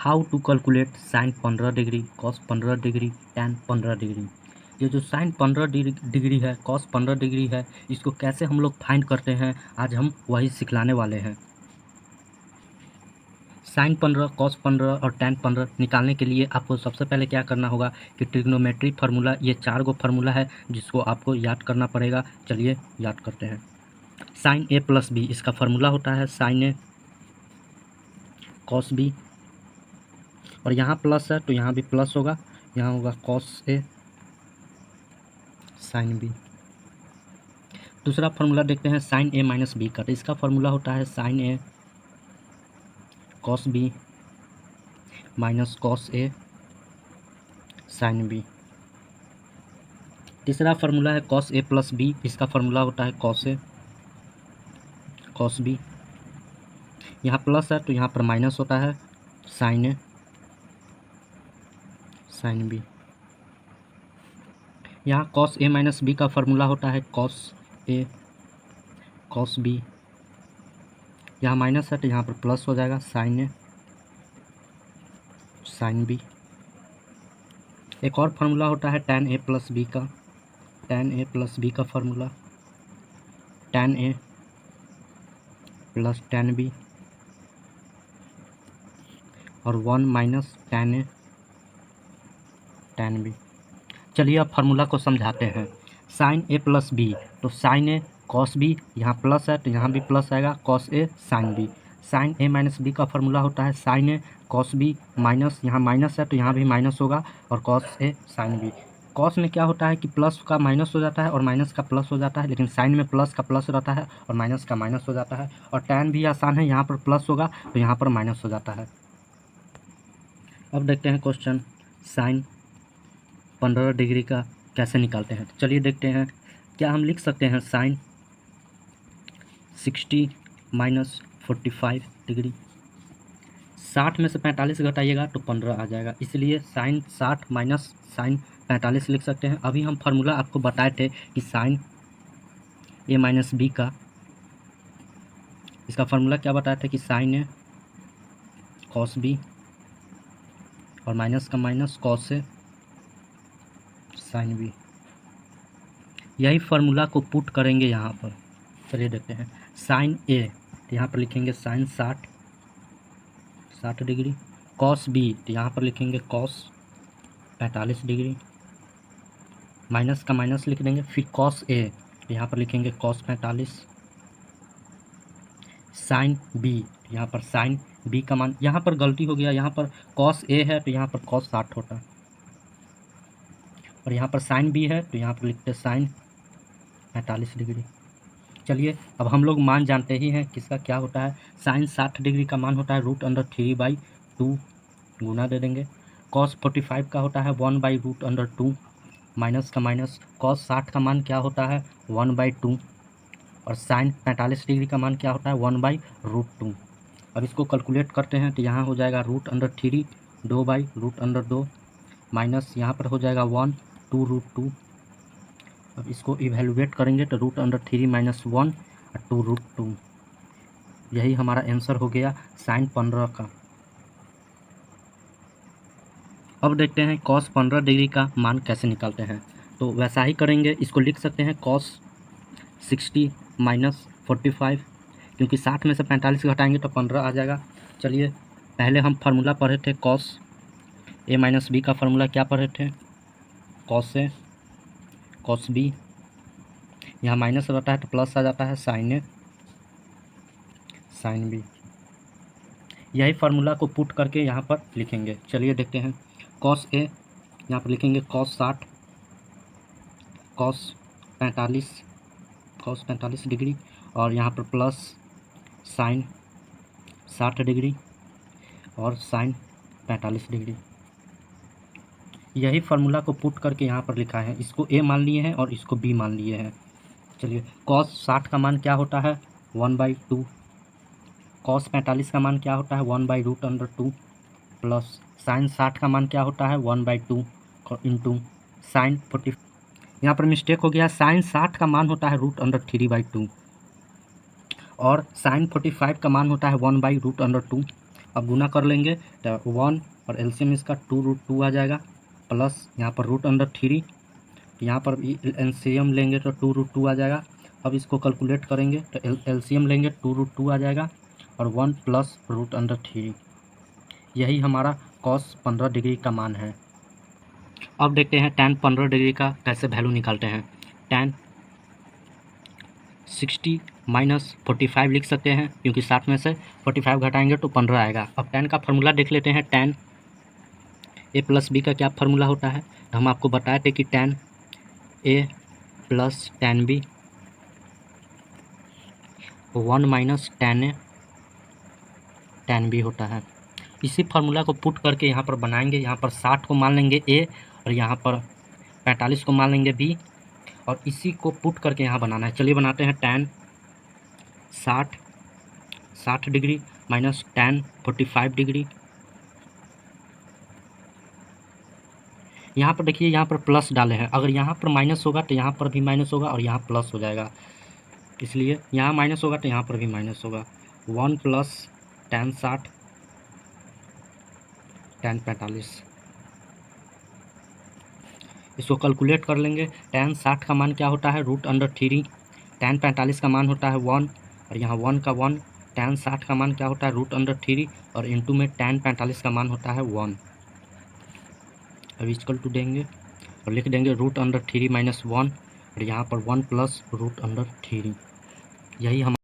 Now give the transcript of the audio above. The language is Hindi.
How to calculate sine 15 degree, cos 15 degree, tan 15 degree. ये जो साइन 15 डिग्री है, कॉस 15 डिग्री है, इसको कैसे हम लोग फाइंड करते हैं, आज हम वही सिखलाने वाले हैं। साइन 15, कॉस 15 और टैन 15 निकालने के लिए आपको सबसे पहले क्या करना होगा कि ट्रिग्नोमेट्री फार्मूला, ये 4 गो फार्मूला है जिसको आपको याद करना पड़ेगा। चलिए याद करते हैं। साइन ए प्लस बी, इसका फार्मूला होता है साइन ए कॉस बी, और यहाँ प्लस है तो यहाँ भी प्लस होगा, यहाँ होगा कॉस ए साइन बी। दूसरा फार्मूला देखते हैं साइन ए माइनस बी का, तो इसका फार्मूला होता है sign A cos B minus cos A sine B. तीसरा फार्मूला है कॉस ए प्लस बी, इसका फार्मूला होता है कॉस ए कॉस बी। यहाँ प्लस है तो यहाँ पर माइनस होता है साइन ए साइन बी। यहाँ कॉस ए माइनस बी का फार्मूला होता है कॉस ए कॉस बी। यहाँ माइनस है तो यहाँ पर प्लस हो जाएगा साइन ए साइन बी। एक और फार्मूला होता है टैन ए प्लस बी का, टैन ए प्लस बी का formula tan A plus tan B और 1 minus tan A tan B. चलिए अब फार्मूला को समझाते हैं। साइन ए प्लस बी, तो साइन ए कॉस बी, यहाँ प्लस है तो यहाँ भी प्लस आएगा cos A sine B. Sign A minus B का फार्मूला होता है साइन ए कॉस बी माइनस, यहाँ माइनस है तो यहाँ भी माइनस होगा और cos A sine B. Cos में क्या होता है कि प्लस का माइनस हो जाता है और माइनस का प्लस हो जाता है, लेकिन साइन में प्लस का प्लस रहता है और माइनस का माइनस हो जाता है। और टैन भी आसान है, यहाँ पर प्लस होगा तो यहाँ पर माइनस हो जाता है। अब देखते हैं क्वेश्चन, साइन 15 डिग्री का कैसे निकालते हैं। तो चलिए देखते हैं। क्या हम लिख सकते हैं साइन 60 माइनस 45 डिग्री। 60 में से 45 घटाइएगा तो 15 आ जाएगा, इसलिए साइन 60 माइनस साइन 45 लिख सकते हैं। अभी हम फार्मूला आपको बताए थे कि साइन ए माइनस बी का, इसका फार्मूला क्या बताया था कि साइन ए कॉस बी और माइनस का minus cos A sine B. यही फार्मूला को पुट करेंगे यहाँ पर। चलिए देखते हैं। साइन ए, तो यहाँ पर लिखेंगे साइन 60 डिग्री। कॉस बी, तो यहाँ पर लिखेंगे कॉस 45 डिग्री। माइनस का माइनस लिख देंगे, फिर कॉस ए, तो यहाँ पर लिखेंगे कॉस 45। साइन बी, यहाँ पर साइन बी का मान, यहाँ पर गलती हो गया, यहाँ पर कॉस ए है तो यहाँ पर कॉस 60 होता, और यहाँ पर साइन बी है तो यहाँ पर लिखते साइन 45 डिग्री। चलिए अब हम लोग मान जानते ही हैं किसका क्या होता है। साइन 60 डिग्री का मान होता है √3/2, गुना दे देंगे। कॉस 45 का होता है 1/√2, माइनस का माइनस। कॉस 60 का मान क्या होता है 1/2, और साइन 45 डिग्री का मान क्या होता है 1/√2। अब इसको कैलकुलेट करते हैं तो यहाँ हो जाएगा √3, 2/√2, माइनस यहाँ पर हो जाएगा 1, 2√2। अब इसको इवेलुएट करेंगे तो √3 माइनस 1 और 2√2, यही हमारा आंसर हो गया साइन 15 का। अब देखते हैं कॉस 15 डिग्री का मान कैसे निकालते हैं। तो वैसा ही करेंगे, इसको लिख सकते हैं कॉस 60 माइनस 45, क्योंकि 60 में से 45 घटाएंगे तो 15 आ जाएगा। चलिए पहले हम फार्मूला पढ़े थे, कॉस ए माइनस बी का फार्मूला क्या पढ़े थे, कॉस ए कॉस बी। यहाँ माइनस रहता है तो प्लस आ जाता है साइन ए साइन बी। यही फार्मूला को पुट करके यहाँ पर लिखेंगे। चलिए देखते हैं। कॉस ए, यहाँ पर लिखेंगे कॉस 60 कॉस 45 डिग्री, और यहाँ पर प्लस साइन 60 डिग्री और साइन 45 डिग्री। यही फार्मूला को पुट करके यहाँ पर लिखा है। इसको ए मान लिए हैं और इसको बी मान लिए हैं। चलिए कॉस 60 का मान क्या होता है 1/2, कॉस 45 का मान क्या होता है 1/√2, प्लस साइन 60 का मान क्या होता है 1/2 इंटू साइन 40। यहाँ पर मिस्टेक हो गया, साइन 60 का मान होता है √3/2 और साइन 45 का मान होता है 1/√2, अब गुना कर लेंगे तो 1 और एलसीएम इसका 2√2 आ जाएगा, प्लस यहाँ पर √3, यहाँ पर भी एलसीएम लेंगे तो 2√2 आ जाएगा। अब इसको कैलकुलेट करेंगे तो एलसीएम लेंगे 2√2 आ जाएगा और 1 प्लस √3। यही हमारा कॉस 15 डिग्री का मान है। अब देखते हैं tan 15 डिग्री का कैसे वैल्यू निकालते हैं। tan 60 माइनस 45 लिख सकते हैं, क्योंकि 60 में से 45 घटाएंगे तो 15 आएगा। अब tan का फार्मूला देख लेते हैं। tan a प्लस बी का क्या फार्मूला होता है, तो हम आपको बताए थे कि tan a plus tan b 1 minus tan a tan b होता है। इसी फार्मूला को पुट करके यहाँ पर बनाएंगे। यहाँ पर 60 को मान लेंगे a और यहाँ पर 45 को मान लेंगे b, और इसी को पुट करके यहाँ बनाना है। चलिए बनाते हैं। tan 60 degree minus tan 45 degree. यहाँ पर देखिए, यहाँ पर प्लस डाले हैं, अगर यहाँ पर माइनस होगा तो यहाँ पर भी माइनस होगा और यहाँ प्लस हो जाएगा, इसलिए यहाँ माइनस होगा तो यहाँ पर भी माइनस होगा। 1 प्लस tan 60 tan 45। इसको कैलकुलेट कर लेंगे। tan 60 का मान क्या होता है, √3। tan 45 का मान होता है 1 और यहाँ 1 का 1। tan 60 का मान क्या होता है, √3 और इंटू में tan 45 का मान होता है 1। अब इक्वल टू देंगे और लिख देंगे √3 माइनस 1 और यहाँ पर 1 प्लस √3। यही हम